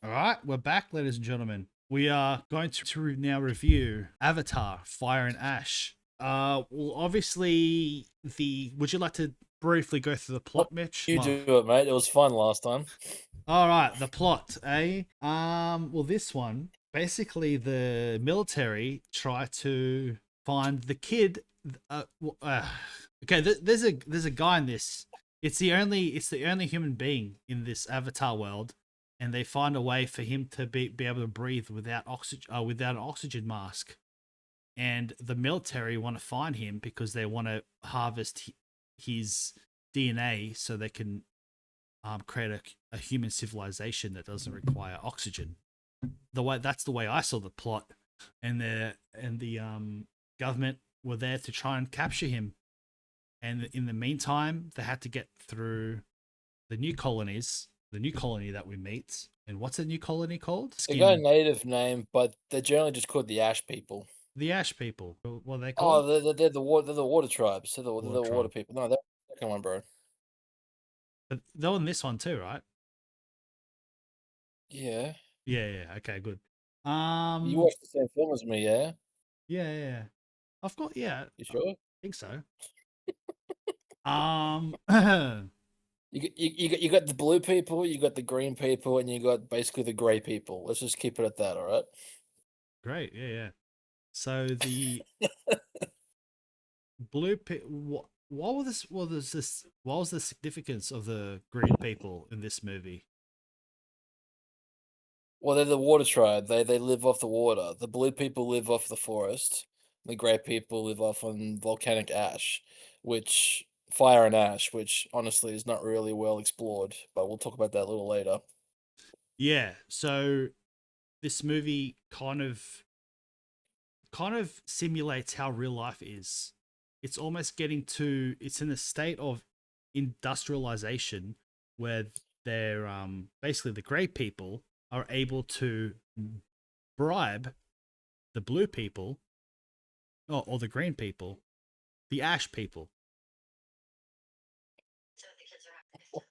All right, we're back, ladies and gentlemen. We are going to now review Avatar: Fire and Ash. Well, obviously, the. Would you like to briefly go through the What plot, Mitch? you do it, mate? It was fun last time. All right, the plot, eh? Well, this one basically the military try to find the kid. Okay, there's a guy in this. It's the only human being in this Avatar world, and they find a way for him to be able to breathe without oxygen without an oxygen mask. And the military want to find him because they want to harvest his DNA so they can create a human civilization that doesn't require oxygen. That's the way I saw the plot, and the government were there to try and capture him. And in the meantime, they had to get through the new colonies, the new colony that we meet. And what's the new colony called? They got a Skin. native name, but they're generally just called the Ash people. The Ash people. What are they Oh, called? they're the water tribes. They're Water the water tribe. people. No, they're the second one, bro. But they're in this one too, right? Yeah, Yeah, yeah. Okay, good. you Um, watched the same film as me, yeah? yeah, yeah. Yeah. I've got yeah. You I sure? think so. Um, You got the blue people, you got the green people, and you got basically the grey people. Let's just keep it at that, all right? great. Yeah, yeah. So the what was this? What was the significance of the green people in this movie? Well, they're the water tribe. They live off the water. The blue people live off the forest. The grey people live off on volcanic ash, which fire and ash, which honestly is not really well explored. But we'll talk about that a little later. Yeah. So this movie kind of simulates how real life is. It's almost it's in a state of industrialization where they're basically the grey people are able to bribe the blue people or the green people, the ash people.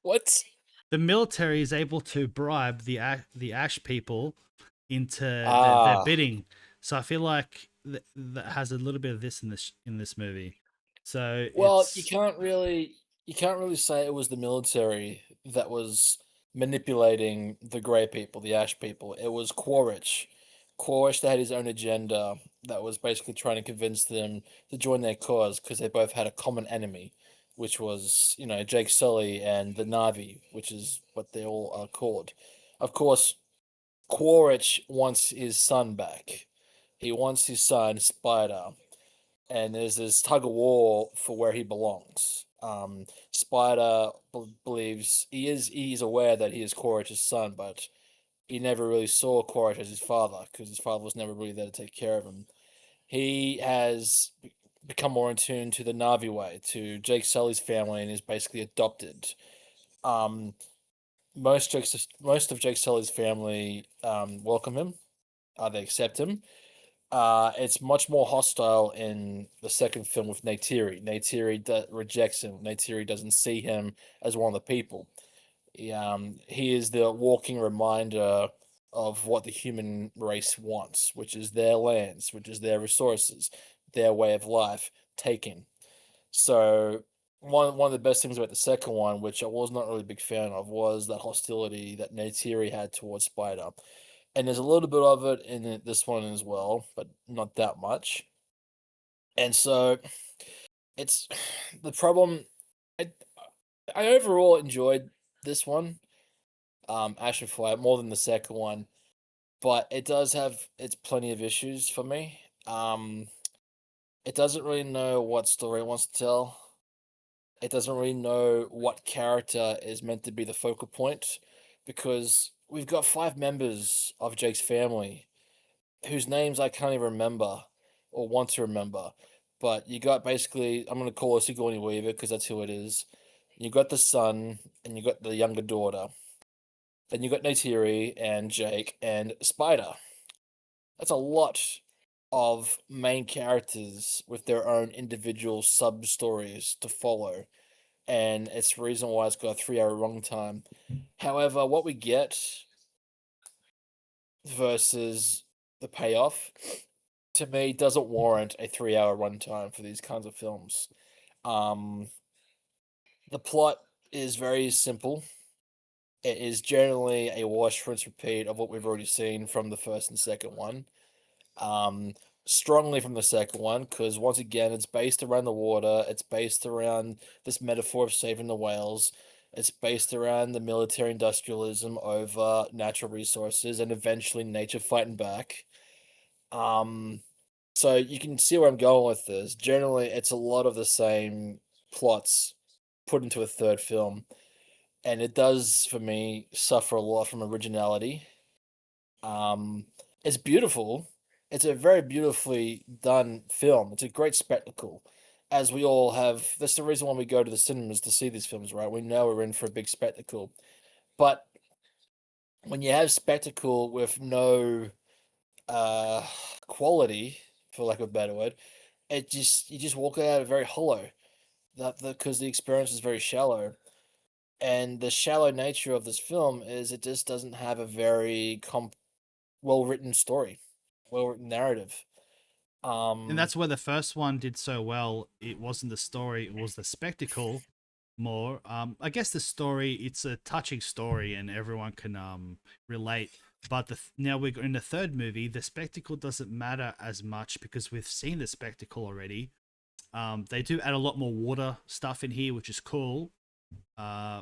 What? The military is able to bribe the ash people into their Ah, bidding. So I feel like that has a little bit of this in this movie. So well, it's you can't really say it was the military that was manipulating the grey people, the ash people. It was Quaritch. Quaritch that had his own agenda that was basically trying to convince them to join their cause because they both had a common enemy, which was, Jake Sully and the Navi, which is what they all are called. Of course, Quaritch wants his son back. He wants his son, Spider, and there's this tug of war for where he belongs. Spider believes he's aware that he is Quaritch's son, but he never really saw Quaritch as his father because his father was never really there to take care of him. He has become more in tune to the Navi way, to Jake Sully's family, and is basically adopted. Um, most of Jake Sully's family welcome him. They accept him. It's much more hostile in the second film with Neytiri. Rejects him. Neytiri doesn't see him as one of the people. He is the walking reminder of what the human race wants, which is their lands, which is their resources, their way of life taken. So one of the best things about the second one, which I was not really a big fan of, was that hostility that Neytiri had towards Spider. And there's a little bit of it in this one as well, but not that much. And so it's the problem. I, I overall enjoyed this one, Ash and Fire, more than the second one, but it does have its plenty of issues for me. It doesn't really know what story it wants to tell. It doesn't really know what character is meant to be the focal point, because we've got five members of Jake's family whose names I can't even remember or want to remember. But you got basically, I'm going to call her Sigourney Weaver because that's who it is. You got the son and you got the younger daughter. Then you got Neytiri and Jake and Spider. That's a lot of main characters with their own individual sub stories to follow. And it's the reason why it's got a 3 hour runtime. However, what we get versus the payoff, to me, doesn't warrant a 3-hour runtime for these kinds of films. Um, the plot is very simple. It is generally a wash, rinse, repeat of what we've already seen from the first and second one. Um, Strongly from the second one, because once again, it's based around the water. It's based around this metaphor of saving the whales. It's based around the military industrialism over natural resources and eventually nature fighting back. Um, so you can see where I'm going with this. Generally, it's a lot of the same plots put into a third film, and it does for me suffer a lot from originality. um, it's beautiful. It's a very beautifully done film. It's a great spectacle. As we all have, that's the reason why we go to the cinemas to see these films, right? We know we're in for a big spectacle. But when you have spectacle with no uh quality, for lack of a better word, it just you just walk out very hollow. That because the experience is very shallow. And the shallow nature of this film is it just doesn't have a very well written story, well written narrative. And Um, that's where the first one did so well. It wasn't the story, it was the spectacle more. I guess the story, it's a touching story and everyone can relate. But now we're in the third movie, the spectacle doesn't matter as much because we've seen the spectacle already. They do add a lot more water stuff in here, which is cool. Uh,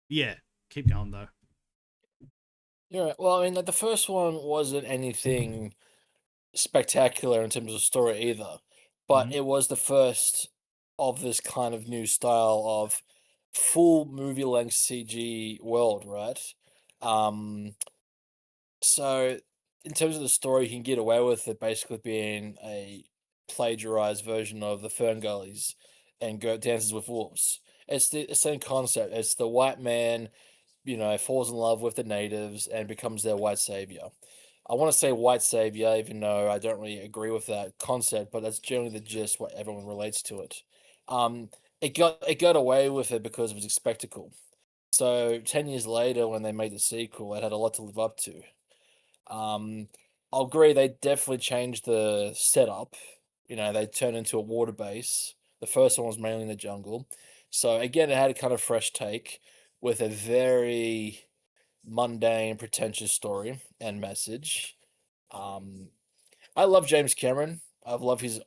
yeah, keep going though. yeah, well, I mean, like the first one wasn't anything spectacular in terms of story either, but Hmm. it was the first of this kind of new style of full movie length CG world, right? Um, so in terms of the story, you can get away with it basically being a plagiarized version of the Ferngullies and Go Dances with Wolves. It's the same concept. It's the white man, falls in love with the natives and becomes their white savior. I want to say white savior, even though I don't really agree with that concept, but that's generally the gist what everyone relates to it. Um, it got away with it because it was a spectacle. So 10 years later, when they made the sequel, it had a lot to live up to. Um, I'll agree they definitely changed the setup. They turned into a water base. The first one was mainly in the jungle. So again, it had a kind of fresh take with a very mundane, pretentious story and message. Um, I love James Cameron. I love his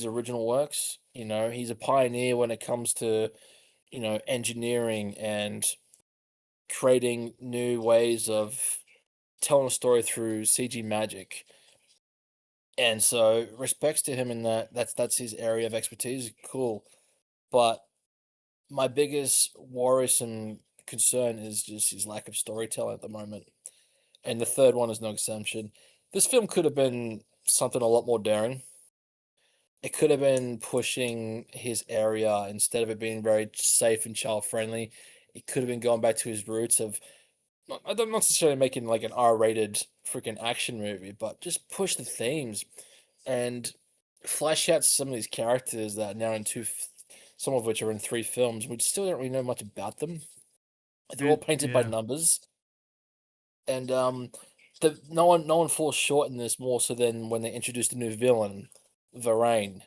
original works. He's a pioneer when it comes to, engineering and creating new ways of telling a story through CG magic. And so respects to him in that that's his area of expertise. Cool. But my biggest worrisome concern is just his lack of storytelling at the moment. And the third one is no exception. This film could have been something a lot more daring. It could have been pushing his area instead of it being very safe and child friendly. It could have been going back to his roots of not necessarily making like an R-rated freaking action movie, but just push the themes and flesh out some of these characters that are now in some of which are in three films. We still don't really know much about them. They're all painted by Yeah. numbers, and the no one falls short in this more so than when they introduced a new villain, Varane.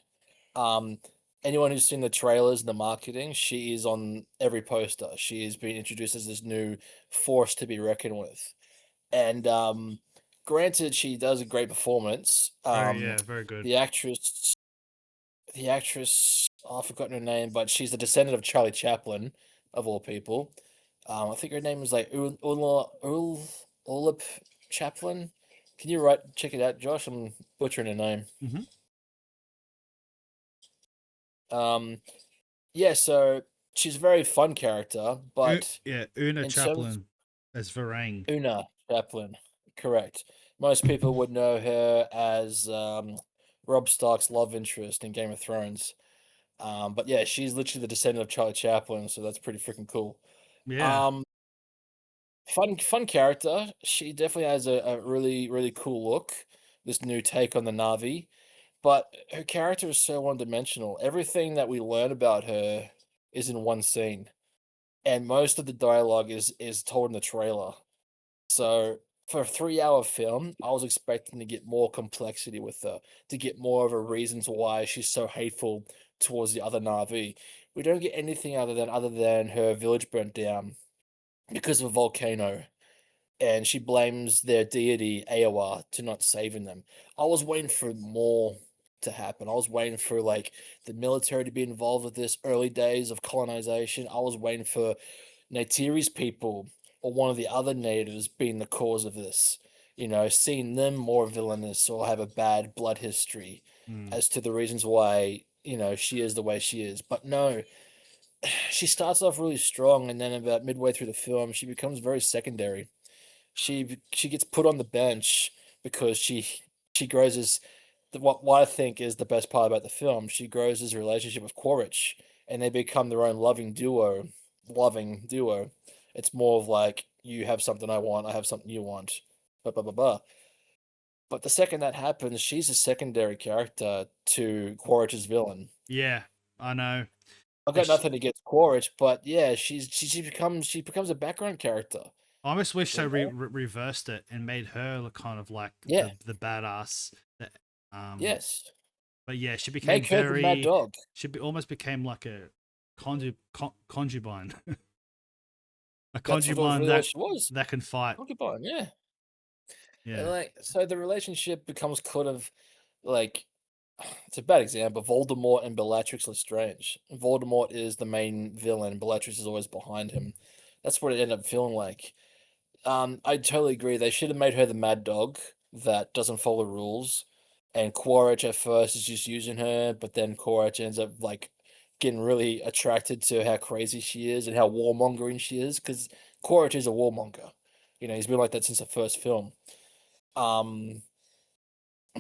Um, Anyone who's seen the trailers and the marketing, she is on every poster. She is being introduced as this new force to be reckoned with. And granted, she does a great performance. Very, yeah, very good. The actress, the actress, oh, I've forgotten her name, but she's the descendant of Charlie Chaplin, of all people. I think her name is like Ulip Chaplin. Can you check it out, Josh? I'm butchering her name. Hmm. Um, yeah, so she's a very fun character, but Yeah, Una in terms Chaplin as Varang. Una Chaplin, correct. Most people would know her as Rob Stark's love interest in Game of Thrones. But yeah, she's literally the descendant of Charlie Chaplin, so that's pretty freaking cool. Yeah. Um, fun character. She definitely has a really really cool look. This new take on the Navi, but her character is so one dimensional. Everything that we learn about her is in one scene, and most of the dialogue is told in the trailer. So for a 3-hour film, I was expecting to get more complexity with her, to get more of a reason to why she's so hateful towards the other Na'vi. We don't get anything other than her village burnt down because of a volcano, and she blames their deity Aowa to not saving them. I was waiting for more to happen. I was waiting for like the military to be involved with this early days of colonization. I was waiting for Neytiri's people or one of the other natives being the cause of this. You know, seeing them more villainous or have a bad blood history Mm. as to the reasons why, she is the way she is. But no, she starts off really strong, and then about midway through the film, she becomes very secondary. She gets put on the bench because she grows as what I think is the best part about the film. She grows his relationship with Quaritch, and they become their own loving duo. Loving duo. It's more of like you have something I want, I have something you want, blah blah blah blah. But the second that happens, she's a secondary character to Quaritch's villain. Yeah, I know. I've got It's, nothing against Quaritch, but yeah, she becomes a background character. I almost wish You they know? reversed it and made her kind of like Yeah. the badass. That, Yes. but yeah, she became Make her the mad very. dog. Almost became like a concubine, a That's what concubine really what she was. that can fight. Concubine, yeah. And Yeah. like, so the relationship becomes kind of like it's a bad example. Voldemort and Bellatrix Lestrange. Voldemort is the main villain. Bellatrix is always behind him. That's what it ended up feeling like. I totally agree. They should have made her the mad dog that doesn't follow rules. And Quaritch at first is just using her, but then Quaritch ends up like getting really attracted to how crazy she is and how warmongering she is. Because Quaritch is a warmonger. He's been like that since the first film. Um,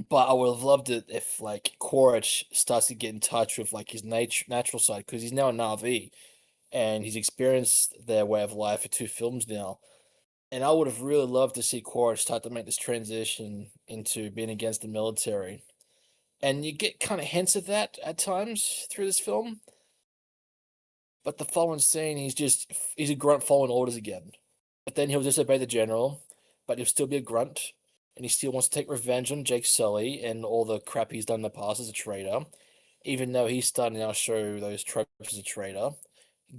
but I would have loved it if like Quaritch starts to get in touch with like his natural side because he's now a Na'vi and he's experienced their way of life for 2 films now. And I would have really loved to see Quaritch start to make this transition into being against the military. And you get kind of hints of that at times through this film. But the following scene, he's a grunt following orders again. But then he'll disobey the general, but he'll still be a grunt, and he still wants to take revenge on Jake Sully and all the crap he's done in the past as a traitor. Even though he's starting to now show those tropes as a traitor,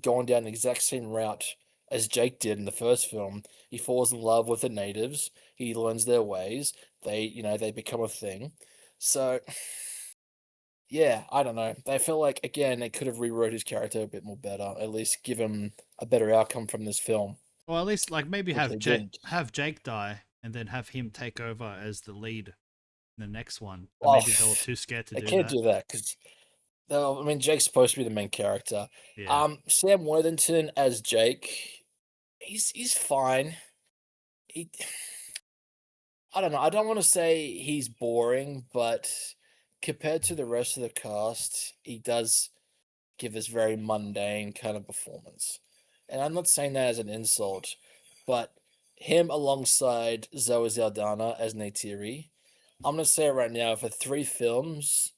going down the exact same route as Jake did in the first film. He falls in love with the natives. He learns their ways. They become a thing. So yeah, I don't know. They feel like again they could have rewrote his character a bit more better. At least give him a better outcome from this film, Or at least like maybe which they didn't. Have Jake die and then have him take over as the lead in the next one. But Well, maybe they were too scared to they do can't that. do that because I mean Jake's supposed to be the main character. Yeah. Sam Worthington as Jake, he's fine. He, I don't know. I don't want to say he's boring, but compared to the rest of the cast, he does give this very mundane kind of performance. And I'm not saying that as an insult, but him alongside Zoe Saldana as Neytiri, I'm gonna say it right now, for 3 films,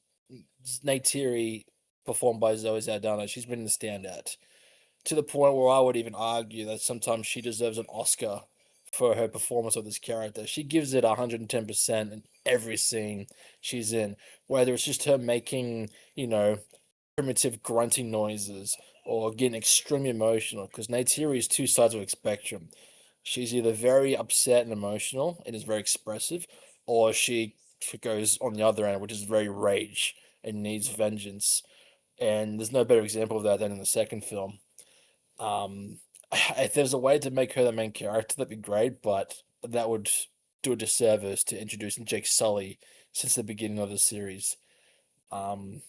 Neytiri performed by Zoe Saldana, she's been the standout. To the point where I would even argue that sometimes she deserves an Oscar for her performance of this character. She gives it 110% in every scene she's in, whether it's just her making, primitive grunting noises or getting extremely emotional, because Neytiri is 2 sides of a spectrum. She's either very upset and emotional and is very expressive, or she goes on the other end, which is very rage and needs vengeance. And there's no better example of that than in the second film. Um, if there's a way to make her the main character, that'd be great, but that would do a disservice to introducing Jake Sully since the beginning of the series. Um,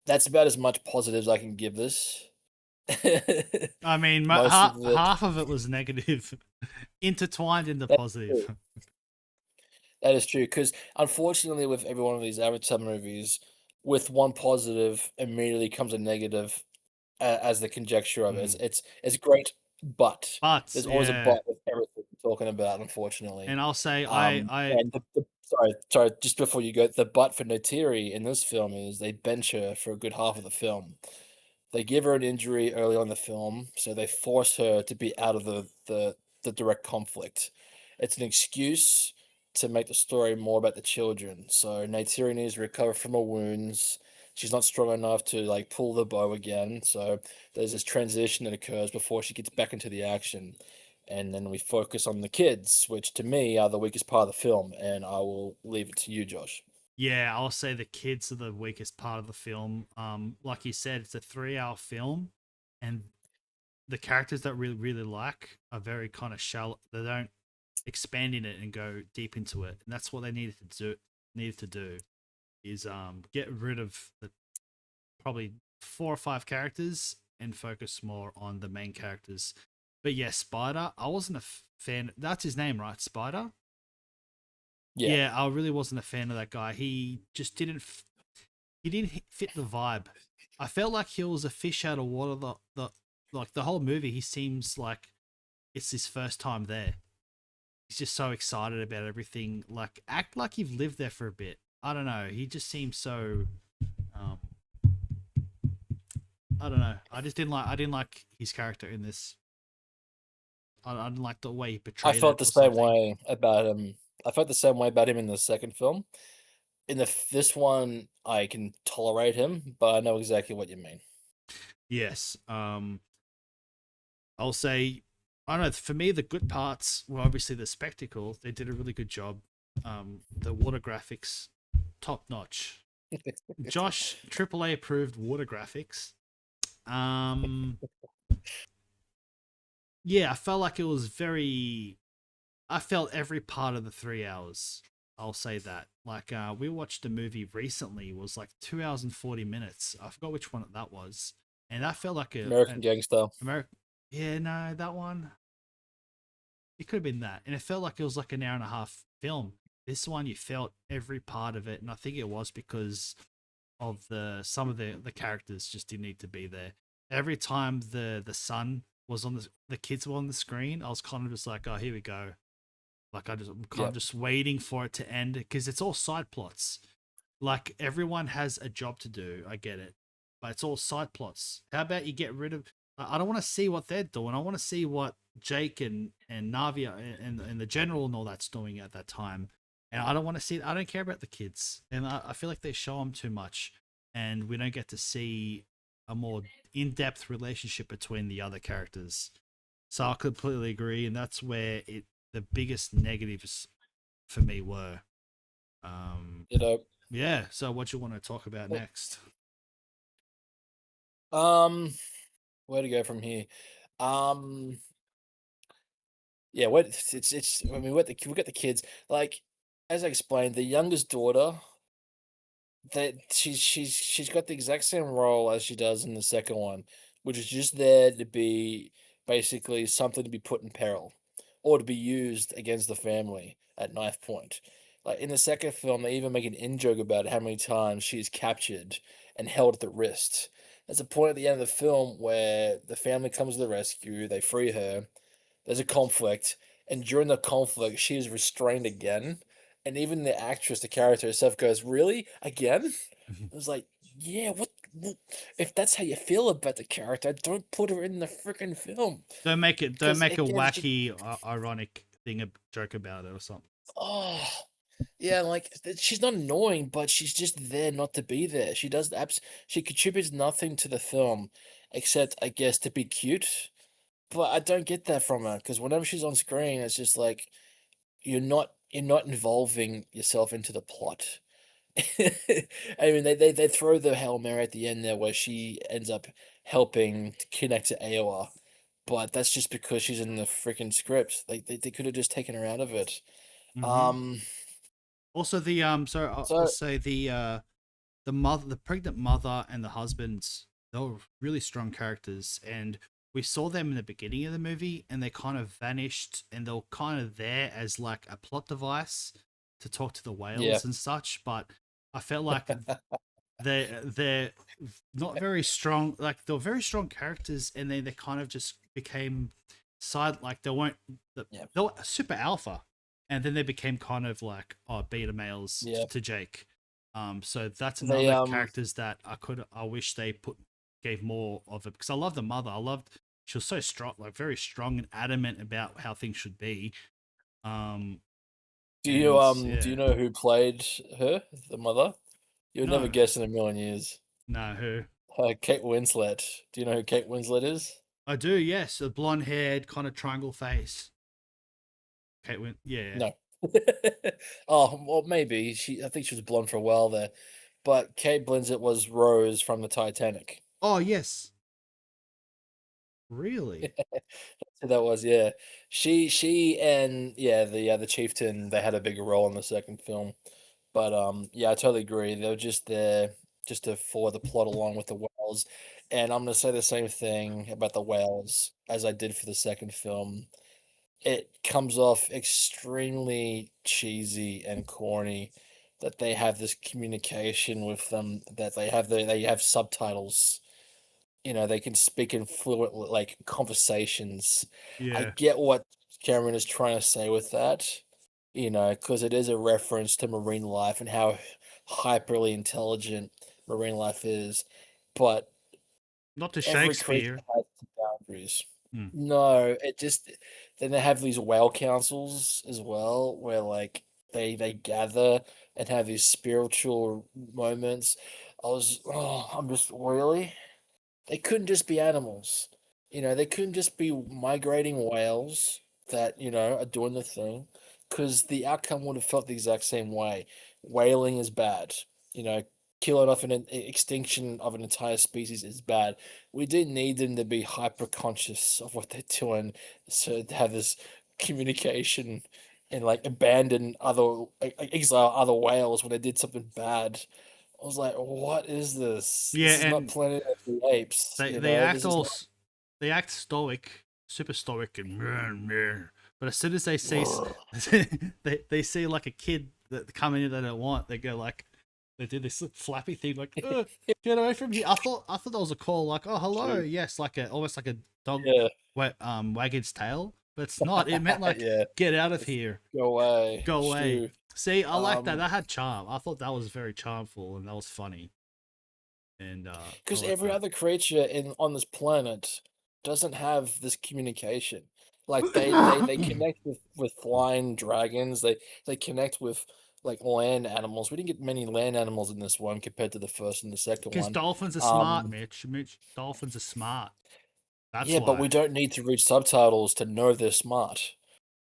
that's about as much positive as I can give this. I mean, Most of it. half of it was negative, intertwined in the That's true. positive. That is true because unfortunately, with every one of these Avatar movies, with one positive immediately comes a negative as the conjecture of it. It's, Mm. it's great, but But there's always a yeah, but with everything we're talking about. Unfortunately, and I'll say and sorry, just before you go, the but for Neytiri in this film is they bench her for a good half of the film. They give her an injury early on in the film, so they force her to be out of the direct conflict. it's an excuse to make the story more about the children. So Neytiri needs to recover from her wounds. She's not strong enough to like pull the bow again. So there's this transition that occurs before she gets back into the action. And then we focus on the kids, which to me are the weakest part of the film. And I will leave it to you, Josh. Yeah, I'll say the kids are the weakest part of the film. Like you said, it's a 3 hour film, and the characters that really like are very kind of shallow. They don't expand in it and go deep into it, and that's what they needed to do is get rid of the probably 4 or 5 characters and focus more on the main characters. But yeah, Spider, I wasn't a fan. That's his name, right? Spider. Yeah. Yeah, I really wasn't a fan of that guy. He just he didn't fit the vibe. I felt like he was a fish out of water. The whole movie, he seems like it's his first time there. He's just so excited about everything. Like act like you've lived there for a bit. I don't know. He just seems so. Um, I don't know. I just didn't like. I didn't like his character in this. I didn't like the way he I portrayed felt it the or same something. way about him. I felt the same way about him in the second film. In this one, I can tolerate him, but I know exactly what you mean. Yes. I'll say. I don't know. For me, the good parts were obviously the spectacle. They did a really good job. The water graphics, top notch. Josh, AAA approved water graphics. Um, yeah, I felt like it was very. I felt every part of the 3 hours. I'll say that. Like, we watched a movie recently. It was like 2 hours and 40 minutes. I forgot which one that was, and that felt like American an Gangster. American. Yeah, no, that one. It could have been that, and it felt like it was like an hour and a half film. This one, you felt every part of it, and I think it was because of the some of the characters just didn't need to be there. Every time the son was on the kids were on the screen, I was kind of just like, oh, here we go. Like I'm kind of Yep. just waiting for it to end because it's all side plots. Like everyone has a job to do. I get it, but it's all side plots. How about you get rid of? I don't want to see what they're doing. I want to see what Jake and Navia and the general and all that's doing at that time. And I don't want to see. I don't care about the kids, and I feel like they show them too much, and we don't get to see a more in-depth relationship between the other characters. So I completely agree, and that's where it the biggest negatives for me were. Um, You know. yeah. So what you want to talk about Well, next? Um, where to go from here? Um, yeah, what it's. I mean, we got the kids. Like as I explained, the youngest daughter that she's got the exact same role as she does in the second one, which is just there to be basically something to be put in peril or to be used against the family at knife point. Like in the second film, they even make an in joke about how many times she's captured and held at the wrist. There's a point at the end of the film where the family comes to the rescue, they free her, there's a conflict, and during the conflict, she is restrained again. And even the actress, the character herself, goes, "Really? Again?" I was like, "Yeah, what? If that's how you feel about the character, don't put her in the freaking film." Don't Because make a again, it's just, wacky, ironic thing a joke about it or something. oh, yeah, like she's not annoying, but she's just there not to be there. She contributes nothing to the film, except I guess to be cute. But I don't get that from her because whenever she's on screen, it's just like you're not involving yourself into the plot. I mean, they throw the Hail Mary at the end there where she ends up helping to connect to Aowa, but that's just because she's in the freaking script. They could have just taken her out of it. Mm-hmm. Um, Also, so I'll so say the mother, the pregnant mother, and the husband, they were really strong characters, and we saw them in the beginning of the movie, and they kind of vanished, and they were kind of there as like a plot device to talk to the yeah, whales and such. But I felt like they're not very strong. Like they were very strong characters, and then they kind of just became side. Like they weren't yeah, they were super alpha, and then they became kind of like beta males yeah. to Jake. So that's They another characters that I wish they gave more of it because I love the mother. I loved she was so strong, like very strong and adamant about how things should be. Um, Do you and do you yeah, know who played her, the mother? You would never no, guess in a million years. no, who? Kate Winslet. Do you know who Kate Winslet is? I do, yes, a blonde haired kind of triangle face. Kate Win, yeah. No. Oh, well, maybe I think she was blonde for a while there, but Kate Winslet was Rose from the Titanic. Oh yes, really? So that was, yeah. She and yeah, the chieftain, they had a bigger role in the second film. But yeah, I totally agree. They were just there just to follow the plot along with the whales. And I'm gonna say the same thing about the whales as I did for the second film. It comes off extremely cheesy and corny that they have this communication with them, that they have subtitles. You know, they can speak in fluent like conversations. I Yeah, get what Cameron is trying to say with that, you know, because it is a reference to marine life and how hyperly intelligent marine life is. But not to every creature Shakespeare. has its boundaries. Hmm. No, it just then they have these whale councils as well, where like they gather and have these spiritual moments. I'm just really. They couldn't just be animals. You know, they couldn't just be migrating whales that, you know, are doing the thing, because the outcome would have felt the exact same way. Whaling is bad. You know, killing off an extinction of an entire species is bad. We didn't need them to be hyper conscious of what they're doing, so to have this communication and like abandon other exile other whales when they did something bad. I was like, what is this? Yeah, This is not and Planet of the Apes, they you they know? act This is all not. they act stoic, super stoic, and but as soon as they see they see like a kid that coming in they don't want, they go like they do this flappy thing like get away from here. I thought that was a call like oh hello Shoo. yes like a almost like a dog Yeah, wagging its tail, but it's not. It meant like yeah. get out of It's, here, go away, go away. shoo. See, I like that. Um, That had charm. I thought that was very charmful and that was funny. And I because like every that. other creature in on this planet doesn't have this communication. Like they connect with flying dragons. They connect with like land animals. We didn't get many land animals in this one compared to the first and the second Because one. dolphins are smart, Um, Mitch. Mitch, dolphins are smart. That's yeah, but why. we don't need to read subtitles to know they're smart.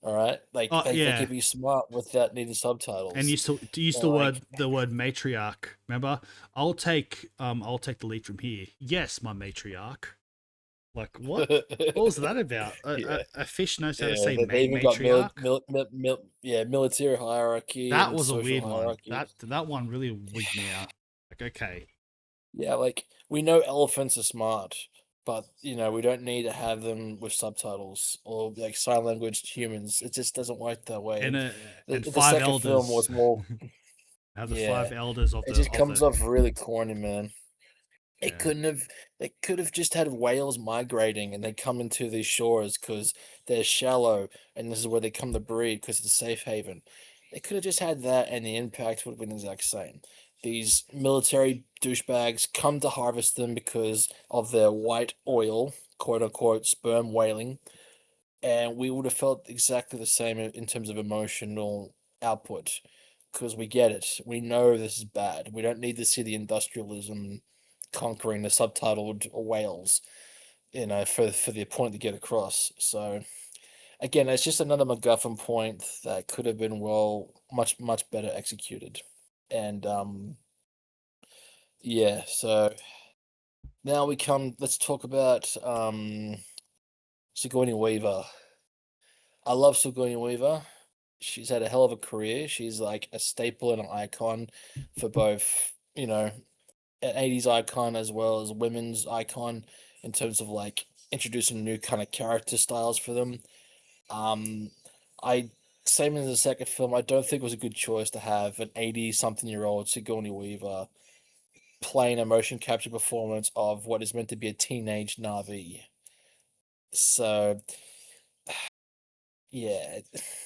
All right, like Oh they yeah, can be smart without needing and subtitles. use And the like, word matriarch. Remember, I'll take the lead from here. Yes, my matriarch. Like what? What was that about? yeah, A fish knows how to yeah, say they even got matriarch. yeah, military hierarchy That and was a social weird one. hierarchy. That one really wigged me out. Like okay, Yeah, like we know elephants are smart, but you know we don't need to have them with subtitles or like sign language humans. It just doesn't work that way. and And and the five second film elders. was more, Have the yeah, five elders it just of comes the off really corny, man. It yeah. couldn't have. They could have just had whales migrating, and they come into these shores because they're shallow, and this is where they come to breed because it's a safe haven. They could have just had that, and the impact would have been the exact same. These military douchebags come to harvest them because of their white oil, quote unquote, sperm whaling, and we would have felt exactly the same in terms of emotional output because we get it. We know this is bad. We don't need to see the industrialism conquering the subtitled whales, you know, for the point to get across. So again, it's just another MacGuffin point that could have been much better executed. And yeah, so now we come. Let's talk about Sigourney Weaver. I love Sigourney Weaver. She's had a hell of a career. She's like a staple and an icon for both, you know, an 80s icon as well as women's icon in terms of like introducing new kind of character styles for them. Um, I Same as the second film, I don't think it was a good choice to have an 80 something year old Sigourney Weaver playing a motion capture performance of what is meant to be a teenage Navi. So yeah,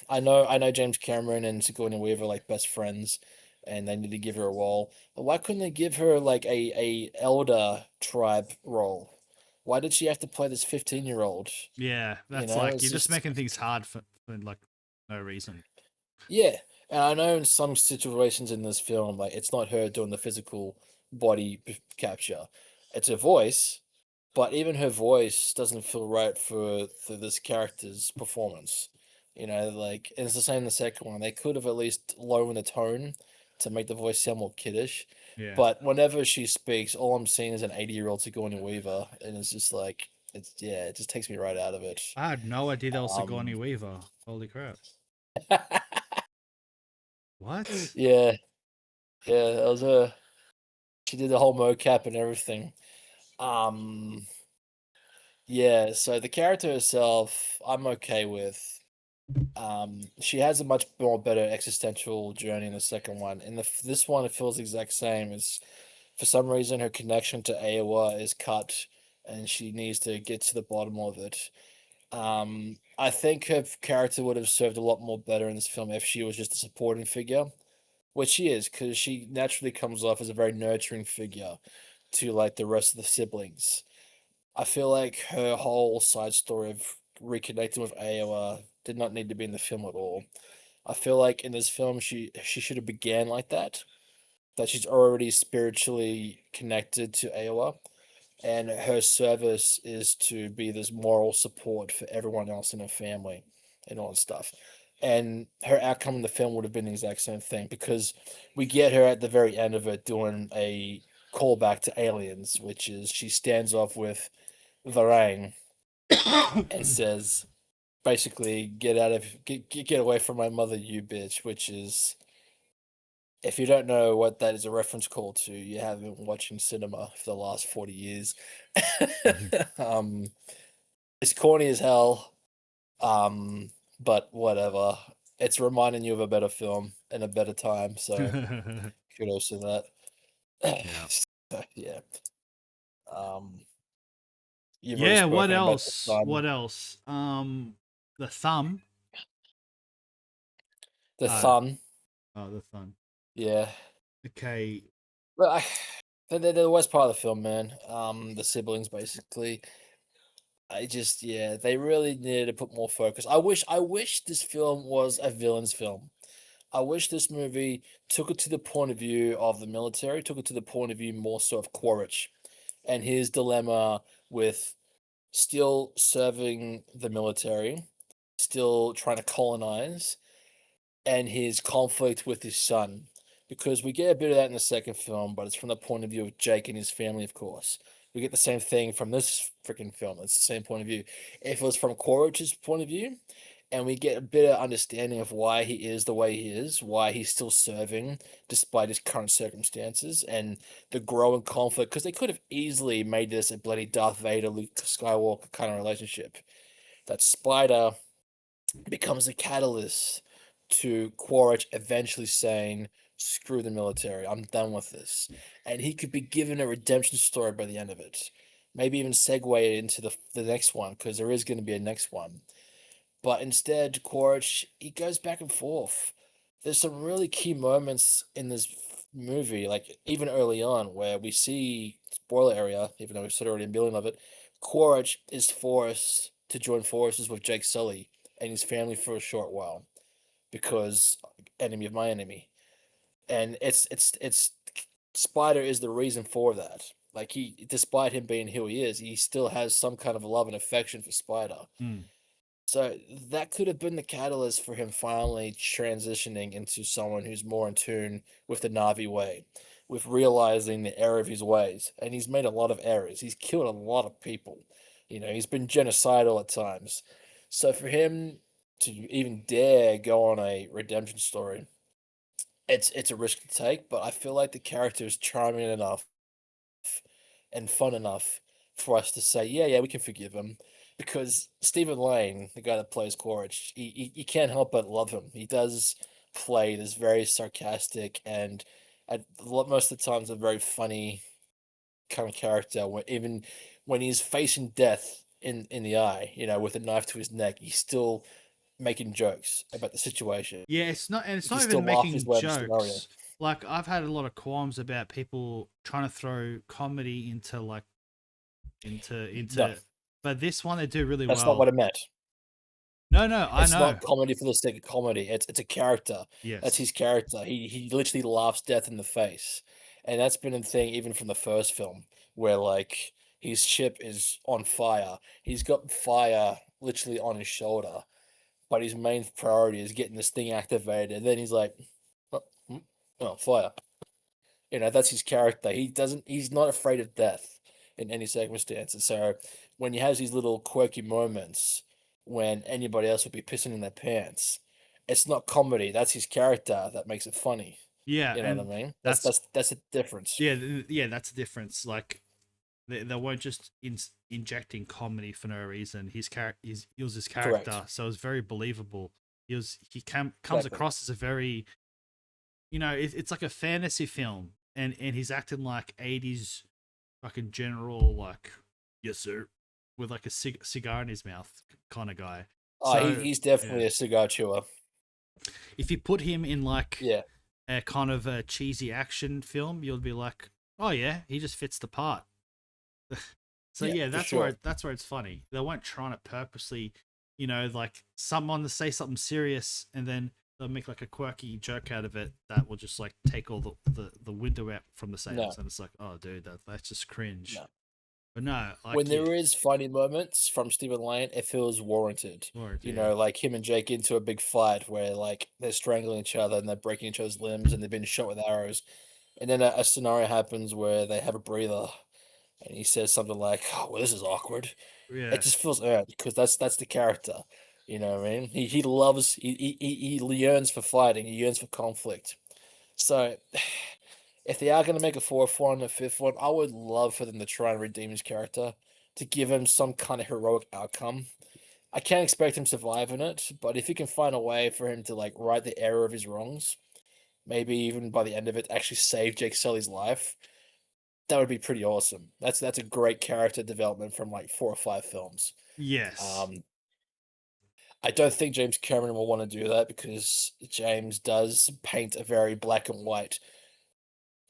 I know James Cameron and Sigourney Weaver are like best friends, and they need to give her a role. But why couldn't they give her like a elder tribe role? Why did she have to play this 15-year-old? Yeah, You that's know, like it's you're just just making things hard for like no reason. Yeah, and I know in some situations in this film, like it's not her doing the physical body capture, it's her voice, but even her voice doesn't feel right for this character's performance. You know, like and it's the same in the second one. They could have at least lowered the tone to make the voice sound more kiddish. Yeah. But whenever she speaks, all I'm seeing is an 80-year-old Sigourney Weaver, and it's just like it's yeah, it just takes me right out of it. I had no idea that was Sigourney Um, Weaver. Holy crap. What? yeah, yeah, that was a she did the whole mocap and everything. Um, yeah, so the character herself, I'm okay with. She has a much more better existential journey in the second one. In this one, it feels the exact same. As for some reason, her connection to Aowa is cut, and she needs to get to the bottom of it. I think her character would have served a lot more better in this film if she was just a supporting figure, which she is, because she naturally comes off as a very nurturing figure to like the rest of the siblings. I feel like her whole side story of reconnecting with Aowa did not need to be in the film at all. I feel like in this film she should have began like that she's already spiritually connected to Aowa, and her service is to be this moral support for everyone else in her family and all that stuff. And her outcome in the film would have been the exact same thing because we get her at the very end of it doing a callback to Aliens, which is she stands off with Varang and says basically get away from my mother, you bitch, which is if you don't know what that is a reference call to, you haven't been watching cinema for the last 40 years. um, it's corny as hell, um, but whatever. It's reminding you of a better film and a better time, so kudos to that. Yeah. So, yeah. Um, you've already Yeah, what spoken about the else? sun. What else? The thumb. The Uh sun, oh, the thumb. yeah. Okay. But they're the worst part of the film, man. The siblings basically. I just yeah, they really needed to put more focus. I wish this film was a villain's film. I wish this movie took it to the point of view of the military, took it to the point of view more so of Quaritch and his dilemma with still serving the military, still trying to colonize, and his conflict with his son. Because we get a bit of that in the second film, but it's from the point of view of Jake and his family, of course. We get the same thing from this freaking film. It's the same point of view. If it was from Quaritch's point of view, and we get a bit of understanding of why he is the way he is, why he's still serving despite his current circumstances, and the growing conflict, because they could have easily made this a bloody Darth Vader, Luke Skywalker kind of relationship. That Spider becomes a catalyst to Quaritch eventually saying, screw the military, I'm done with this. And he could be given a redemption story by the end of it. Maybe even segue into the next one, because there is going to be a next one. But instead, Quaritch, he goes back and forth. There's some really key moments in this movie, like even early on, where we see, spoiler area, even though we've said already a million of it, Quaritch is forced to join forces with Jake Sully and his family for a short while because enemy of my enemy. And it's Spider is the reason for that. Like he, despite him being who he is, he still has some kind of love and affection for Spider. Hmm. So that could have been the catalyst for him finally transitioning into someone who's more in tune with the Navi way, with realizing the error of his ways. And he's made a lot of errors. He's killed a lot of people. You know, he's been genocidal at times. So for him to even dare go on a redemption story, it's a risk to take, but I feel like the character is charming enough and fun enough for us to say, yeah, yeah, we can forgive him. Because Stephen Lane, the guy that plays Quaritch, you can't help but love him. He does play this very sarcastic and most of the times a very funny kind of character. Even when he's facing death in the eye, you know, with a knife to his neck, he's still making jokes about the situation. Yeah, it's He can not still even laugh his making way out of the scenario. jokes. Like I've had a lot of qualms about people trying to throw comedy into like No, into but this one they do really that's not what well. I meant. No, I It's know. not comedy for the sake of comedy. It's a character. That's Yes. his character. He literally laughs death in the face, and that's been a thing even from the first film, where like his ship is on fire. He's got fire literally on his shoulder, but his main priority is getting this thing activated. And then he's like, "Oh, oh, fire." That's his character. He's not afraid of death in any circumstances. So when he has these little quirky moments when anybody else would be pissing in their pants, it's not comedy. That's his character that makes it funny. Yeah, You know what and I mean? That's that's that's that's a difference. yeah, that's the difference. Like they weren't just injecting comedy for no reason. He was his Correct. character, so it was very believable. Comes Exactly. across as a very it's like a fantasy film, and he's acting like 80s fucking general, like yes sir, with like a cigar in his mouth kind of guy. Oh, So he's yeah, definitely a cigar chewer. if you put him in like Yeah. a kind of a cheesy action film, you'll be like, oh yeah, he just fits the part. So Yeah, yeah, for sure. that's where it's funny. They weren't trying to purposely, like someone to say something serious and then they'll make like a quirky joke out of it that will just like take all the window out from the sails, No, and it's like, oh dude, that's just cringe. no. But no, When like yeah, there is funny moments from Stephen Lane, it feels warranted. Lord, yeah, Like him and Jake into a big fight where like they're strangling each other and they're breaking each other's limbs and they've been shot with arrows. And then a scenario happens where they have a breather and he says something like, "Oh, well, this is awkward." It yeah, just feels earned because that's the character. You know what I mean? He loves he yearns for fighting. He yearns for conflict. So if they are going to make a fourth one, a fifth one, I would love for them to try and redeem his character, to give him some kind of heroic outcome. I can't expect him to survive in it, but if you can find a way for him to like right the error of his wrongs, maybe even by the end of it, actually save Jake Sully's life, that would be pretty awesome. That's a great character development from like 4 or 5 films. yes, Um, I don't think James Cameron will want to do that because James does paint a very black and white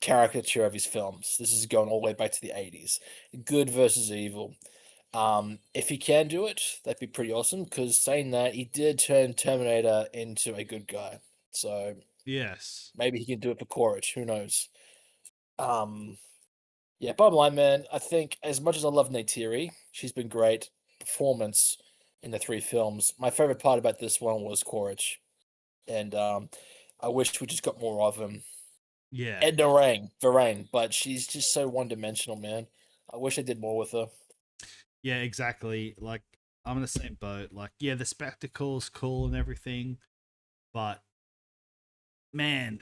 caricature of his films. This is going all the way back to the 80s. Good versus evil. If he can do it, that'd be pretty awesome. Because saying that, he did turn Terminator into a good guy. So yes, maybe he can do it for Quaritch. Who knows? Um, yeah, bottom line, man, I think as much as I love Neytiri, she's been great. Performance in the 3 films. My favorite part about this one was Quaritch. And I wish we just got more of him. yeah, Edna Varane, but she's just so one dimensional, man. I wish I did more with her. yeah, exactly. Like I'm in the same boat. Like yeah, the spectacle's cool and everything, but man,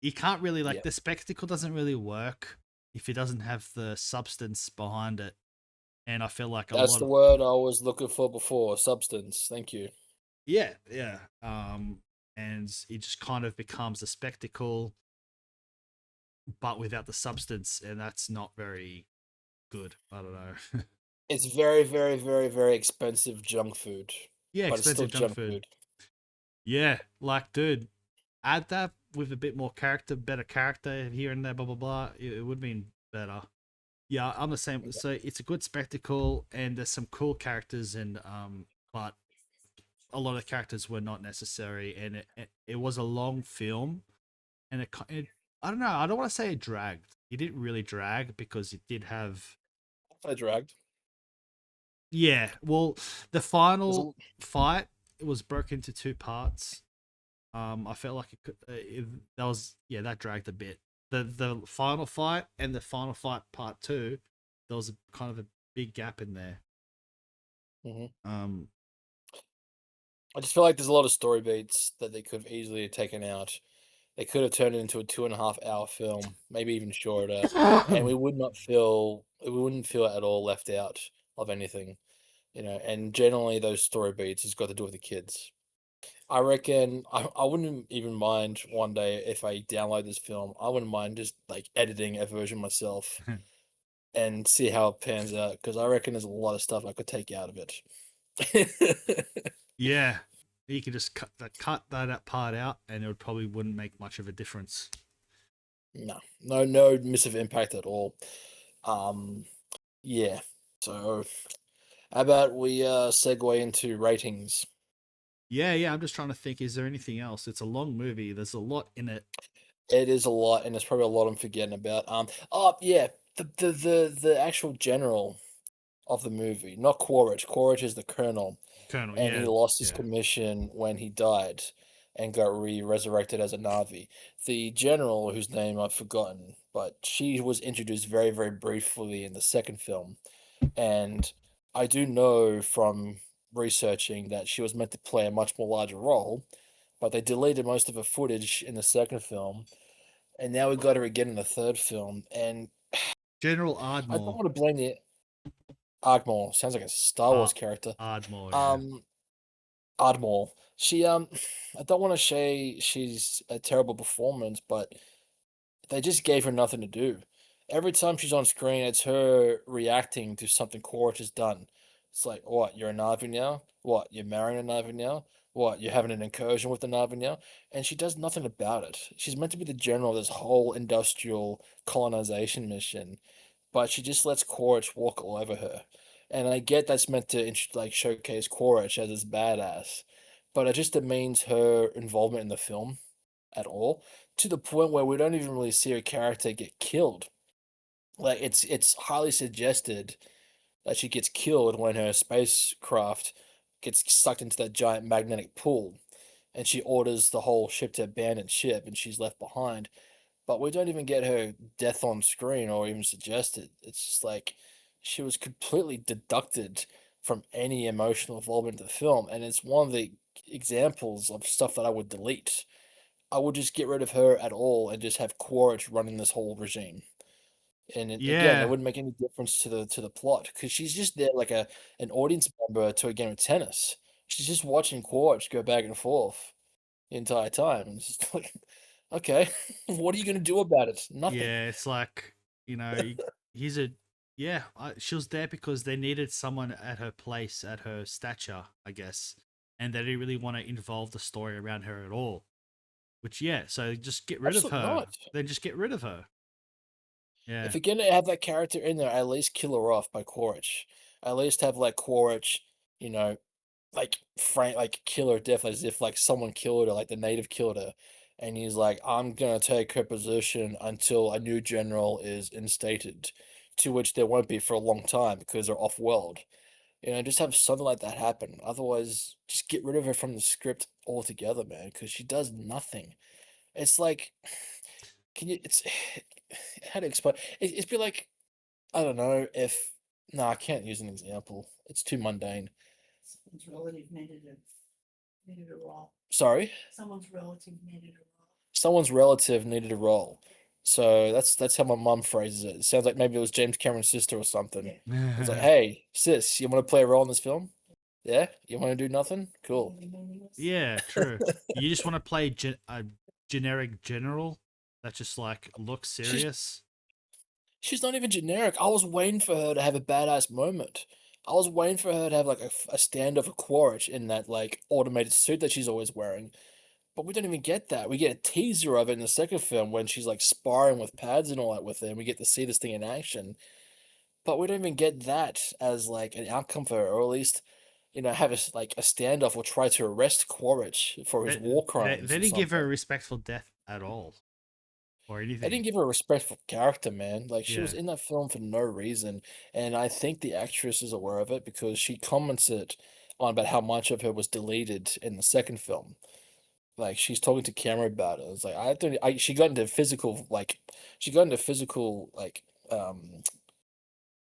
you can't really like Yeah, the spectacle doesn't really work if it doesn't have the substance behind it. And I feel like a that's lot the of word I was looking for before. Substance. Thank you. yeah, and it just kind of becomes a spectacle, but without the substance, and that's not very good. I don't know. It's very, very, very, very expensive junk food, Yeah, but it's still expensive junk junk food. food. Yeah, like dude, add that with a bit more character, better character here and there, blah blah blah. It would have been better. Yeah, I'm the same. Yeah. So it's a good spectacle, and there's some cool characters, and but a lot of characters were not necessary, and it was a long film, and it I don't know. I don't want to say it dragged. It didn't really drag because it did have I dragged. yeah. Well, the There's final a, fight was broken into 2 parts. I felt like that was yeah that dragged a bit. The final fight and the final fight part 2, there was a kind of a big gap in there. Mhm. Um, I just feel like there's a lot of story beats that they could have easily taken out. They could have turned it into a 2.5 hour film, maybe even shorter, and we wouldn't feel at all left out of anything. And generally those story beats has got to do with the kids. I reckon I wouldn't even mind one day if I download this film. I wouldn't mind just like editing a version myself and see how it pans out because I reckon there's a lot of stuff I could take out of it. yeah, you could just cut that part out, and it would probably wouldn't make much of a difference. No, no missive impact at all. Um, yeah. So how about we segue into ratings? Yeah, yeah. I'm just trying to think. Is there anything else? It's a long movie. There's a lot in it. It is a lot, and there's probably a lot I'm forgetting about. Oh yeah, the actual general of the movie, not Quaritch. Quaritch is the colonel, Colonel. and he Yeah, lost his yeah. commission when he died and got resurrected as a Na'vi. The general, whose name I've forgotten, but she was introduced very, very briefly in the second film. And I do know from researching that she was meant to play a much more larger role, but they deleted most of her footage in the second film, and now we got her again in the third film. And General I don't Ardmore. want to blame the Ardmore. Sounds like a Star Wars character. Ardmore. Yeah. Um, Ardmore. She I don't want to say she's a terrible performance, but they just gave her nothing to do. Every time she's on screen, it's her reacting to something Quaritch has done. It's like, what, you're a Na'vi now? What, you're marrying a Na'vi now? What, you're having an incursion with the Na'vi now? And she does nothing about it. She's meant to be the general of this whole industrial colonization mission, but she just lets Quaritch walk all over her. And I get that's meant to like showcase Quaritch as this badass, but it just demeans her involvement in the film at all, to the point where we don't even really see her character get killed. Like it's highly suggested that she gets killed when her spacecraft gets sucked into that giant magnetic pool, and she orders the whole ship to abandon ship, and she's left behind. But we don't even get her death on screen or even suggested. It's just like she was completely deducted from any emotional involvement in the film, and it's one of the examples of stuff that I would delete. I would just get rid of her at all and just have Quaritch running this whole regime. And again, it Yeah. wouldn't make any difference to the plot because she's just there like an audience member to a game of tennis. She's just watching Quaritch go back and forth the entire time. And it's just like, okay, what are you going to do about it? Nothing. Yeah. It's like, he's a. Yeah, she was there because they needed someone at her place, at her stature, I guess, and they didn't really want to involve the story around her at all. Which, yeah, so just get rid of Absolutely her. not. Then just get rid of her. If Yeah. you're gonna have that character in there, at least kill her off by Quaritch. At least have like Quaritch, you know, like Frank, like kill her death as if like someone killed her, like the native killed her, and he's like, I'm gonna take her position until a new general is instated, to which there won't be for a long time because they're off world. Just have something like that happen. Otherwise, just get rid of her from the script altogether, man, because she does nothing. It's like, can you? It's how to explain? It's be like I don't know if. No, I can't use an example. It's too mundane. Someone's relative needed a role. Sorry, Someone's relative needed a role. someone's relative needed a role. So that's how my mum phrases it. It sounds like maybe it was James Cameron's sister or something. It's like, hey, sis, you want to play a role in this film? Yeah, you want to do nothing? Cool. Yeah, true. You just want to play a generic general that just like looks She's serious. she's not even generic. I was waiting for her to have a badass moment. I was waiting for her to have like a standoff with Quaritch in that like automated suit that she's always wearing. But we don't even get that. We get a teaser of it in the second film when she's like sparring with pads and all that with him. We get to see this thing in action. But we don't even get that as like an outcome for her, or at least, have like a standoff or try to arrest Quaritch for his They, war they, crimes they or didn't give her a something. respectful death at all or They didn't anything. give her a respectful character, man. Like she was Yeah. in that film for no reason, and I think the actress is aware of it because she commented on about how much of her was deleted in the second film. Like she's talking to camera about it. It's like I don't. She got into physical like, she got into physical like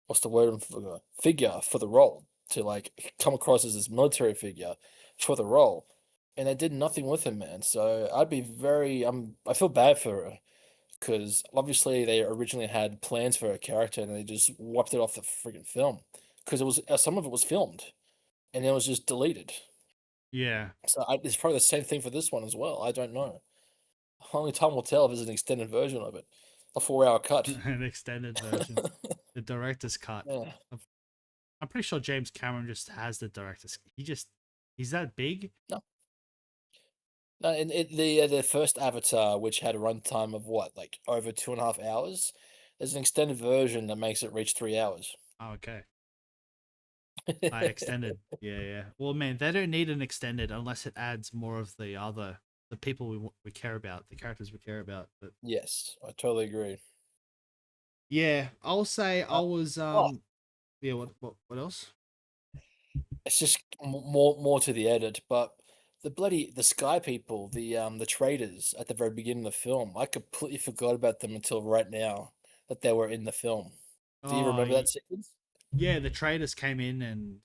what's the word for figure for the role to like come across as this military figure for the role, and they did nothing with him, man. So I'd be very I feel bad for her because obviously they originally had plans for her character and they just wiped it off the freaking film because it was some of it was filmed and it was just deleted. Yeah. So it's probably the same thing for this one as well. I don't know. Only time will tell if there's an extended version of it, a 4-hour cut. An extended version. The director's cut. Yeah. I'm pretty sure James Cameron just has the director's. He's that big. No. No, the first Avatar, which had a runtime of what, like over 2.5 hours, there's an extended version that makes it reach 3 hours. Oh, okay. Extended. Yeah, yeah. Well, man, they don't need an extended unless it adds more of the people we care about, the characters we care about. But Yes, I totally agree. yeah, I'll say I Uh, was oh, yeah. What else? it's just more to the edit, but the sky people, the traders at the very beginning of the film, I completely forgot about them until right now that they were in the film. Do you Oh, remember that sequence? yeah. The traders came in and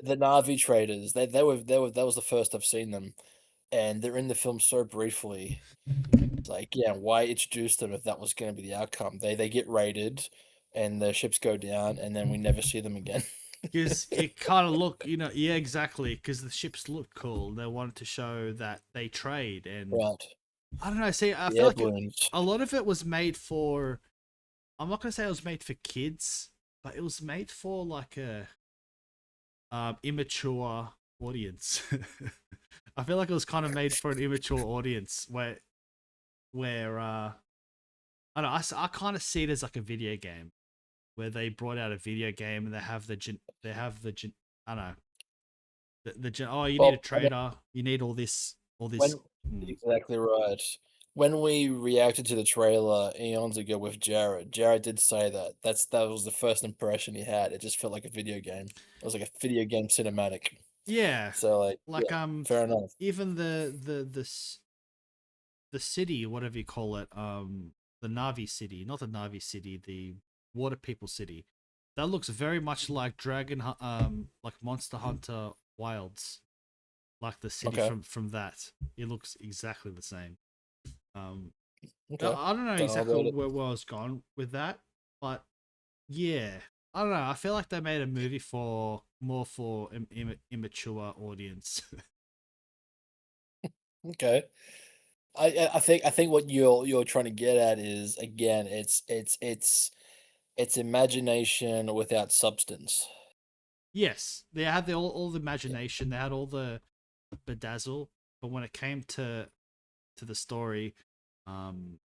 The Na'vi traders, they were that was the first I've seen them, and they're in the film so briefly. It's like, yeah, why introduce them if that was going to be the outcome? They get raided, and the ships go down, and then we never see them again. because it kind of look, yeah, exactly. Because the ships look cool. They wanted to show that they trade, and Right, I don't know. See, I the feel air like balloons. a lot of it was made for. I'm not gonna say it was made for kids, but it was made for like a immature audience. I feel like it was kind of made for an immature audience where I don't know. I kind of see it as like a video game where they brought out a video game and they have I don't know oh, you need a Well, I mean, trader, you need all this. when Mm. exactly right. When we reacted to the trailer eons ago with Jared did say that was the first impression he had. It just felt like a video game. It was like a video game cinematic. Yeah, So like, like yeah, fair enough. even the city, whatever you call it, the Navi city, not the Navi city, the Water People city. That looks very much like like Monster Hunter Wilds, like the city Okay, from that. It looks exactly the same. Um, okay. I don't know Don't know exactly about it. where I was gone with that, but yeah, I don't know. I feel like they made a movie for more for immature audience. Okay. I think what you're trying to get at is, again, it's imagination without substance. Yes, they had all the Yeah. imagination, they had all the bedazzle, but when it came to the story, um,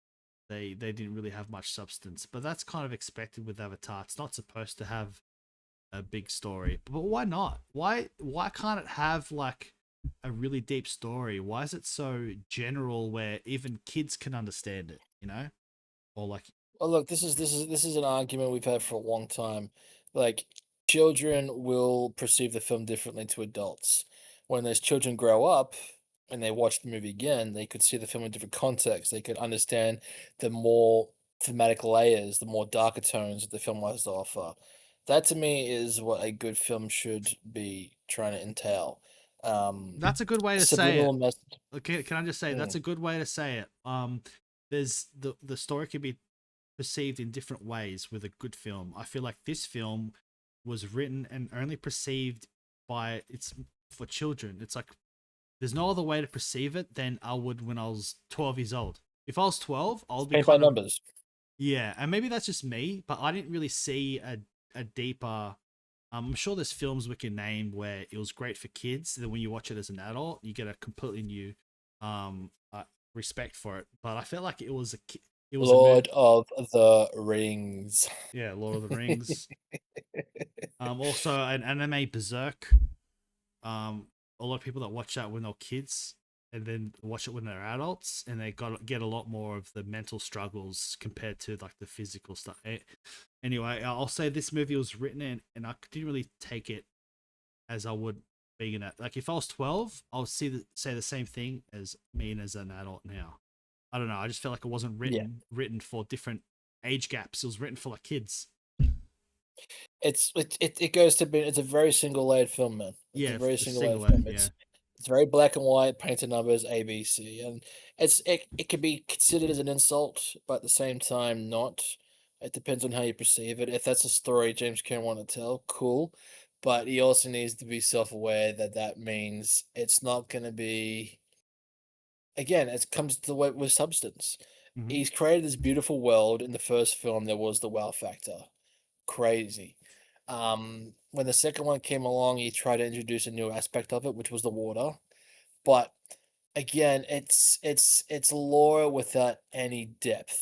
they didn't really have much substance. But that's kind of expected with Avatar. It's not supposed to have a big story, but why not? Why can't it have like a really deep story? Why is it so general where even kids can understand it? Or like Well, look, this is an argument we've had for a long time. Like, children will perceive the film differently to adults. When those children grow up and they watch the movie again, they could see the film in different context. They could understand the more thematic layers, the more darker tones that the film has to offer. That to me is what a good film should be trying to entail. that's a good way to say it. Subliminal message. Okay, can I just say that's Mm. a good way to say it? There's the story can be perceived in different ways with a good film. I feel like this film was written and only perceived by it's for children. It's like there's no other way to perceive it than I would when I was 12 years old. If I was 12, I It's would be paint by kind of numbers. yeah, and maybe that's just me, but I didn't really see a deeper. I'm sure there's films we can name where it was great for kids. Then when you watch it as an adult, you get a completely new respect for it. But I felt like it was a move. Lord of the Rings. Yeah, Lord of the Rings. Also an anime Berserk. A lot of people that watch that when they're kids and then watch it when they're adults, and they get a lot more of the mental struggles compared to like the physical stuff. Anyway, I'll say this movie was written and I didn't really take it as I would being an like if I was 12, I would say the same thing as me and as an adult now. I don't know. I just felt like it wasn't Yeah. written for different age gaps. It was written for like kids. It goes to be it's a very single layered film, man. It's a Yeah, very the single layered single film. yeah. It's very black and white, painted numbers, A, B, C, and it can be considered as an insult, but at the same time not. It depends on how you perceive it. If that's a story James Cameron want to tell, cool. But he also needs to be self-aware that that means it's not going to be. Again, it comes to the way with substance. Hmm. He's created this beautiful world in the first film. There was the wow factor, crazy. When the second one came along, he tried to introduce a new aspect of it, which was the water. But again, it's lore without any depth.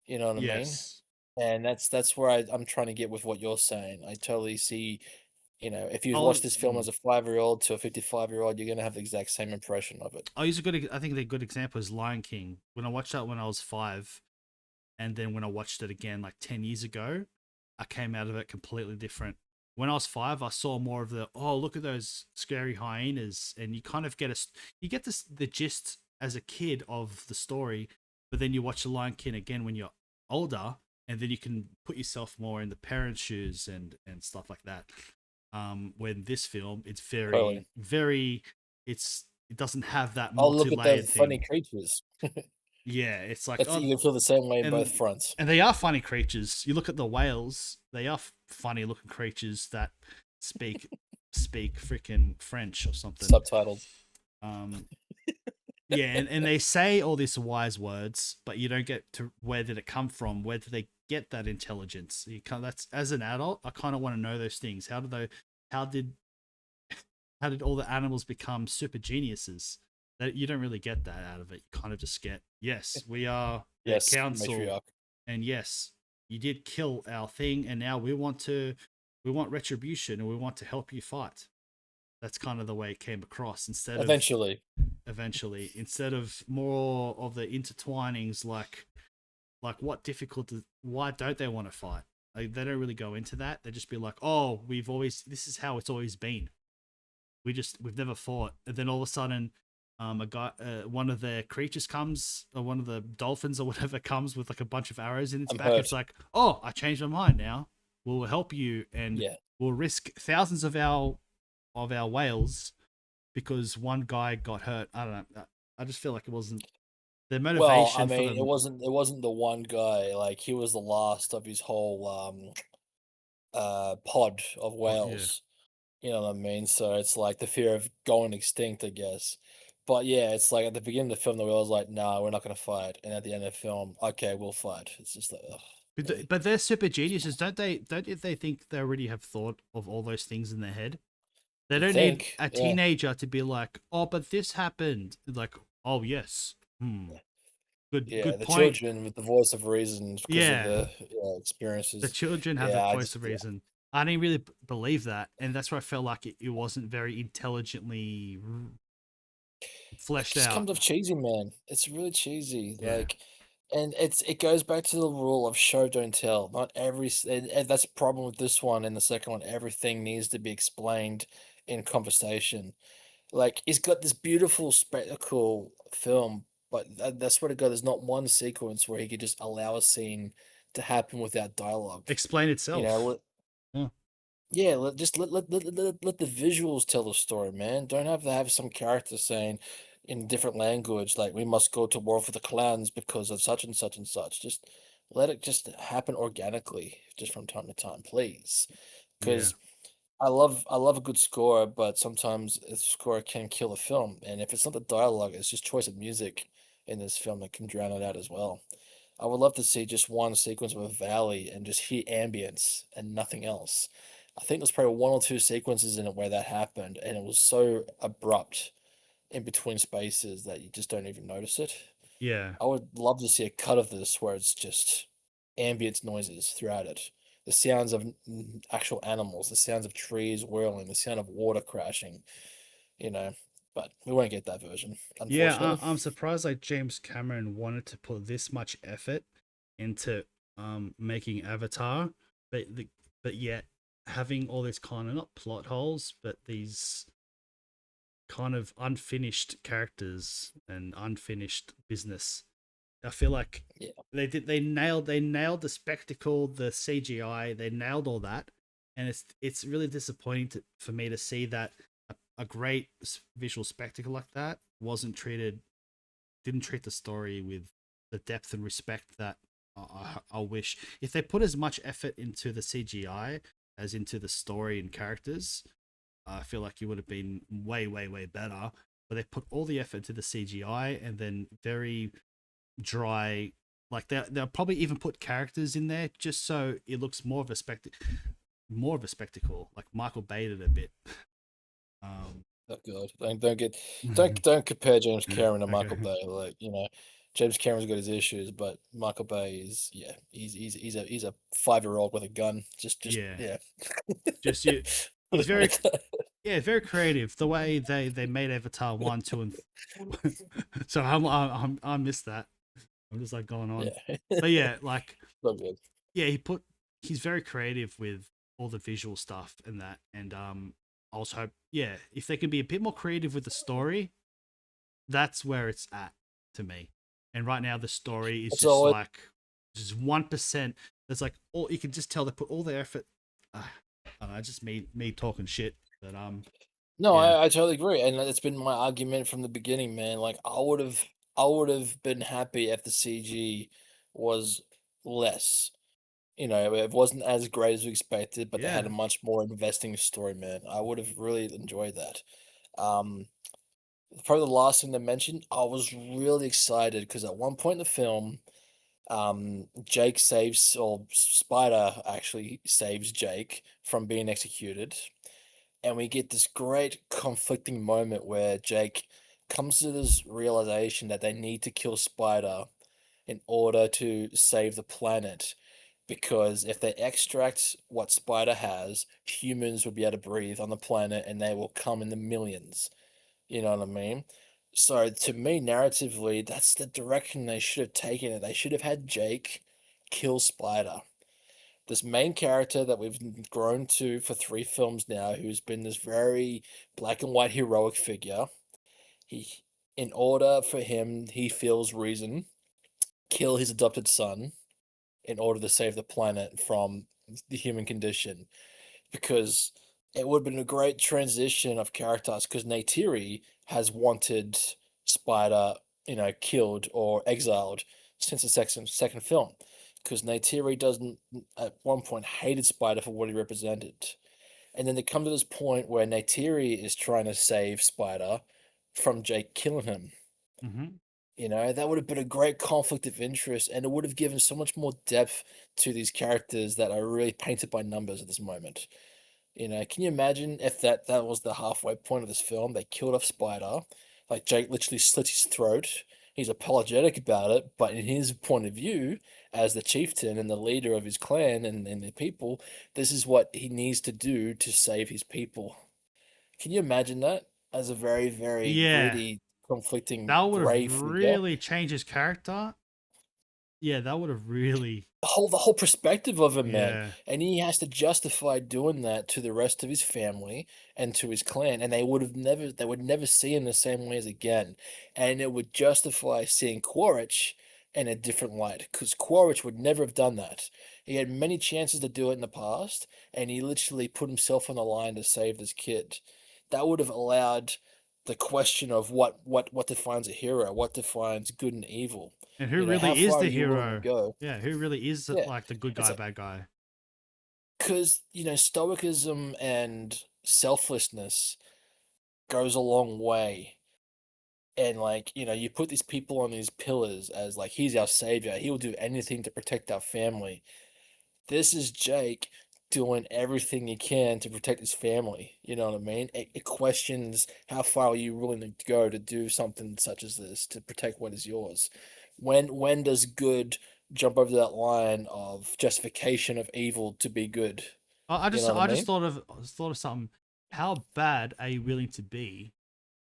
You know what I mean? Yes. And that's where I'm trying to get with what you're saying. I totally see You know, if you Oh, watch this film as a 5-year-old to a 55-year-old, you're gonna have the exact same impression of it. I'll use a good. I think the good example is Lion King. When I watched that when I was 5, and then when I watched it again like 10 years ago, I came out of it completely different. When I was 5, I saw more of the look at those scary hyenas, and you kind of you get the gist as a kid of the story, but then you watch the Lion King again when you're older, and then you can put yourself more in the parents' shoes and stuff like that. When this film, it's Totally. very, it doesn't have that Oh, look at the multi-layered funny thing. creatures. Yeah, it's like It's you can feel the same way in both and fronts. and they are funny creatures. You look at the whales; they are funny looking creatures that speak freaking French or something. Subtitled. Um, yeah, and they say all these wise words, but you don't get to where did it come from? Where did they get that intelligence? You can't. That's as an adult, I kind of want to know those things. How did how did all the animals become super geniuses? That you don't really get that out of it. You kind of just get, yes, we are the Yes, council, matriarch. and yes, you did kill our thing, and now we want retribution, and we want to help you fight. That's kind of the way it came across. Eventually, instead of more of the intertwinings, like what difficulty? Why don't they want to fight? Like, they don't really go into that. They just be like, oh, this is how it's always been. We've never fought, and then all of a sudden, a guy, one of the creatures comes, or one of the dolphins or whatever comes with like a bunch of arrows in its I'm back. hurt. It's like, oh, I changed my mind now. We'll help you, and Yeah. we'll risk thousands of our whales because one guy got hurt. I don't know. I just feel like it wasn't the Well, I motivation for mean, them. it wasn't the one guy, like, he was the last of his whole, pod of Yeah, whales. You know what I mean? So it's like the fear of going extinct, I guess. But yeah, it's like at the beginning of the film, the whale's like, "No, we're not gonna fight," and at the end of the film, "Okay, we'll fight." It's just like, ugh, really. but they're super geniuses, don't they? Don't they think they already have thought of all those things in their head? They You don't need think, a yeah, teenager to be like, "Oh, but this happened." Like, "Oh, yes. yeah, Good the point." children with the voice of reason because of Yeah, the the experiences. children have Yeah, that I voice just of reason. I didn't really believe that, and that's why I felt like it wasn't very intelligently it fleshed just out. comes off cheesy, man. It's really cheesy, Yeah, like, and it goes back to the rule of show don't tell. Not every and that's the problem with this one and the second one. Everything needs to be explained in conversation. Like he's got this beautiful spectacle film, but that's what it got. There's not one sequence where he could just allow a scene to happen without dialogue. explain You know, itself. Yeah, yeah, let the visuals tell the story, man. Don't have to have some character saying in different language, like we must go to war for the clans because of such and such and such. Just let it just happen organically, just from time to time, please. yeah, Because I love a good score, but sometimes a score can kill a film. And if it's not the dialogue, it's just choice of music in this film that can drown it out as well. I would love to see just one sequence of a valley and just hear ambience and nothing else. I think there's probably one or two sequences in it where that happened, and it was so abrupt in between spaces that you just don't even notice it. yeah. I would love to see a cut of this where it's just ambient noises throughout it. The sounds of actual animals, the sounds of trees whirling, the sound of water crashing, you know. But we won't get that version, Yeah, unfortunately. I'm surprised like James Cameron wanted to put this much effort into making Avatar, but yet having all these kind of not plot holes, but these kind of unfinished characters and unfinished business. I feel like Yeah. they nailed the spectacle, the CGI, they nailed all that, and it's really disappointing for me to see that a great visual spectacle like that didn't treat the story with the depth and respect that I wish. If they put as much effort into the CGI as into the story and characters, I feel like you would have been way, way, way better. But they put all the effort into the CGI and then very dry. Like they'll probably even put characters in there just so it looks more of a spectacle. Like Michael Bay did a bit. Um, Oh god. Don't compare James Cameron to Michael okay. Bay. Like, James Cameron's got his issues, but Michael Bay is yeah, he's a 5-year-old with a gun. Just Yeah. yeah. Just you. It's very yeah, very creative. The way they made Avatar 1, 2, and so I missed that. I'm just like going on, yeah, but yeah, like so good. yeah, he's very creative with all the visual stuff and that, and I also hope yeah, if they can be a bit more creative with the story, that's where it's at to me. And right now the story is It's just always like just 1%. There's like all you can just tell they put all their effort. I don't know, just me talking shit, but no, yeah, I totally agree, and it's been my argument from the beginning, man. Like I would have been happy if the CG was less. You know, it wasn't as great as we expected, but they had yeah, a much more investing story, man. I would have really enjoyed that. Um, Probably the last thing to mention, I was really excited because at one point in the film, Jake saves, or Spider actually saves Jake from being executed. And we get this great conflicting moment where Jake comes to this realization that they need to kill Spider in order to save the planet. Because if they extract what Spider has, humans would be able to breathe on the planet and they will come in the millions. You know what I mean? So to me, narratively, that's the direction they should have taken it. They should have had Jake kill Spider. This main character that we've grown to for 3 films now, who's been this very black and white heroic figure. He, in order for him, he feels reason, kill his adopted son in order to save the planet from the human condition. Because it would have been a great transition of characters because Neytiri has wanted Spider, killed or exiled since the second film. Because Neytiri doesn't at one point hated Spider for what he represented. And then they come to this point where Neytiri is trying to save Spider from Jake killing him. mm-hmm. That would have been a great conflict of interest, and it would have given so much more depth to these characters that are really painted by numbers at this moment. Can you imagine if that was the halfway point of this film? They killed off Spider, like Jake literally slit his throat. He's apologetic about it, but in his point of view, as the chieftain and the leader of his clan and the people, this is what he needs to do to save his people. Can you imagine that as a very, very Yeah, gritty, conflicting, that would have brave figure? really changed his character. Yeah, that would have really The whole perspective of him, man. yeah. And he has to justify doing that to the rest of his family and to his clan, and they would never see him the same way as again. And it would justify seeing Quaritch in a different light, because Quaritch would never have done that. He had many chances to do it in the past, and he literally put himself on the line to save this kid. That would have allowed the question of what defines a hero, what defines good and evil. And who How really is far are the you willing to hero? go? Yeah, who really is Yeah. like the good It's guy, like, bad guy? because, stoicism and selflessness goes a long way. And, like, you put these people on these pillars as, like, he's our savior. He will do anything to protect our family. This is Jake doing everything he can to protect his family. You know what I mean? It questions how far are you willing to go to do something such as this to protect what is yours. When does good jump over that line of justification of evil to be good? I You just know what I I just mean? thought of something. How bad are you willing to be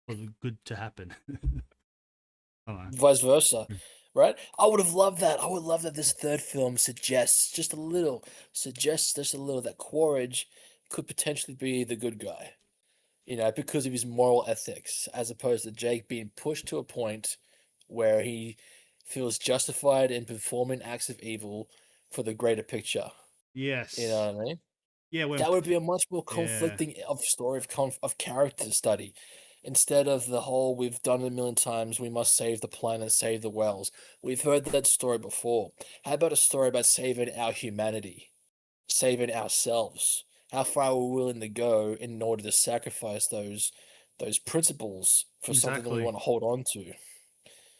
for the good to happen? I don't Vice versa, know. right? I would have loved that. I would love that this third film suggests just a little that Quaritch could potentially be the good guy, because of his moral ethics, as opposed to Jake being pushed to a point where he feels justified in performing acts of evil for the greater picture. You Yes. know what I mean? Yeah. That would be a much more Yeah. conflicting of story of character study. Instead of the whole we've done it a million times, we must save the planet, save the whales. We've heard that story before. How about a story about saving our humanity, saving ourselves? How far we're willing to go in order to sacrifice those principles for something that we Exactly. want to hold on to.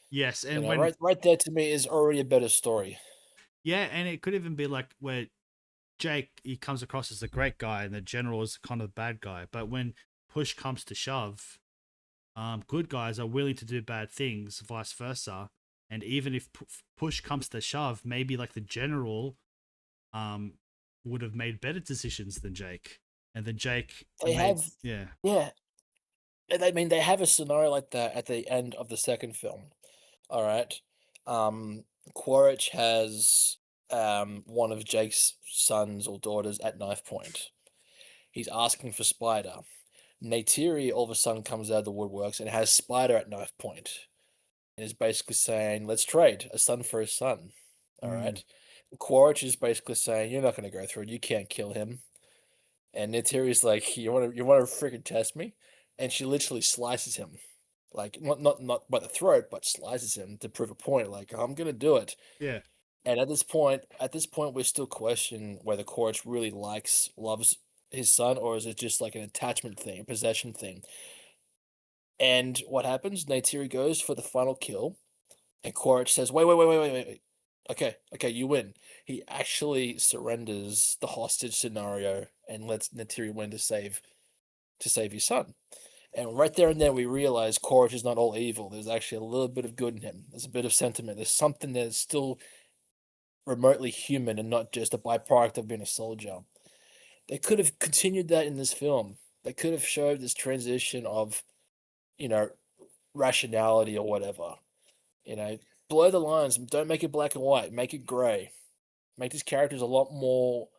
Yes. And when Right there to me is already a better story. yeah, and it could even be like where Jake he comes across as the great guy and the general is kind of the bad guy, but when push comes to shove, good guys are willing to do bad things, vice versa. And even if push comes to shove, maybe like the general, um, would have made better decisions than Jake. and then Jake They made have, yeah. yeah. And I mean, they have a scenario like that at the end of the second film. All right. Um, Quaritch has one of Jake's sons or daughters at knife point. He's asking for Spider. Neytiri all of a sudden comes out of the woodworks and has Spider at knife point, and is basically saying, "Let's trade a son for a son." All Mm. right. Quaritch is basically saying, "You're not going to go through it. You can't kill him." And Neytiri's like, "You want to freaking test me?" And she literally slices him, like not by the throat, but slices him to prove a point. Like, I'm gonna do it. Yeah. And at this point, we still question whether Quaritch really loves his son, or is it just like an attachment thing, a possession thing? And what happens? Neytiri goes for the final kill, and Quaritch says, "Wait. Okay, you win." He actually surrenders the hostage scenario and lets Neytiri win to save his son. And right there and then, we realize Quaritch is not all evil. There's actually a little bit of good in him. There's a bit of sentiment. There's something that is still remotely human and not just a byproduct of being a soldier. They could have continued that in this film. They could have showed this transition of, you know, rationality or whatever. You know, blur the lines. Don't make it black and white. Make it gray. Make these characters a lot more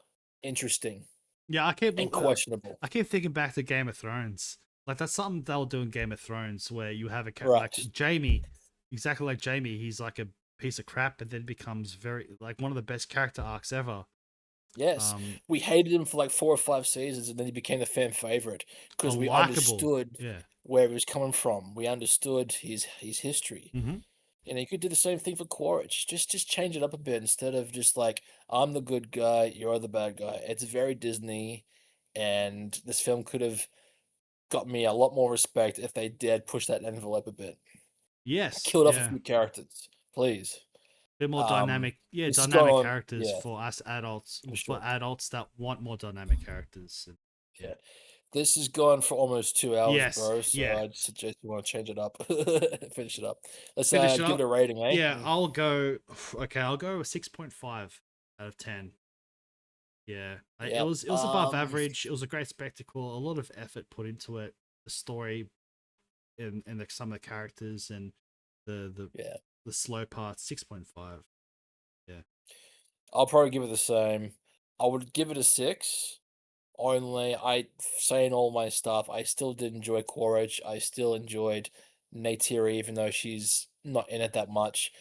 interesting Yeah, and questionable. I keep thinking back to Game of Thrones. Like that's something they'll do in Game of Thrones where you have like Right. Jamie, exactly like Jamie. He's like a piece of crap, but then becomes very like one of the best character arcs ever. Yes. We hated him for like 4 or 5 seasons, and then he became the fan favorite because we Unlikable. understood Yeah. where he was coming from. We understood his history. Mm-hmm. And you could do the same thing for Quaritch. Just change it up a bit instead of just like, I'm the good guy, you're the bad guy. It's very Disney, and this film could have got me a lot more respect if they dared push that envelope a bit. Yes. Killed off a Yeah. few characters, please. Bit more dynamic. Yeah, This has gone dynamic on, characters yeah, for us adults, for for sure. adults that want more dynamic characters. Yeah. This has gone for almost 2 hours, Yes. bro. So Yeah. I'd suggest you want to change it up, finish it up. Let's Finish it give it up. a rating, eh? Yeah, I'll go. Okay, I'll go a 6.5 out of 10. Yeah, Yep. it was above average. It was a great spectacle. A lot of effort put into it. The story and some of the characters and Yeah. the slow parts. 6.5. Yeah. I'll probably give it the same. I would give it a 6. Only saying all my stuff, I still did enjoy Quaritch. I still enjoyed Neytiri, even though she's not in it that much.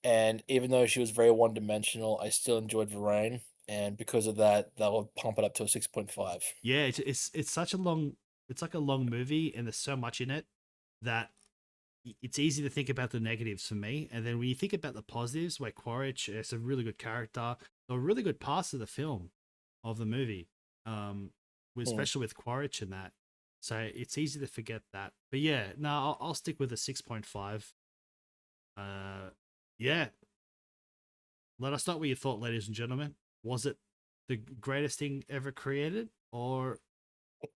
And even though she was very one dimensional, I still enjoyed Varane. And because of that, that will pump it up to a 6.5. Yeah, it's such a long. It's like a long movie, and there's so much in it that it's easy to think about the negatives for me. And then when you think about the positives, like Quaritch is a really good character, a really good parts of the film, of the movie, Mm. especially with Quaritch and that. So it's easy to forget that. But yeah, no, I'll stick with a 6.5. Yeah. Let us know what you thought, ladies and gentlemen. Was it the greatest thing ever created, or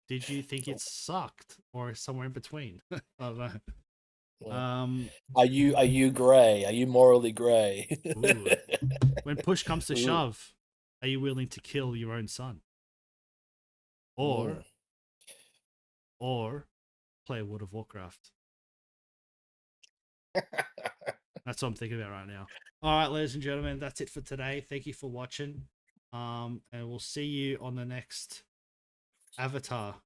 did you think it sucked, or somewhere in between? I don't know. Yeah. Um, Are you gray? Are you morally gray? ooh. When push comes to Ooh. shove, are you willing to kill your own son, Mm. or play World of Warcraft? That's what I'm thinking about right now. All right, ladies and gentlemen, that's it for today. Thank you for watching. And we'll see you on the next Avatar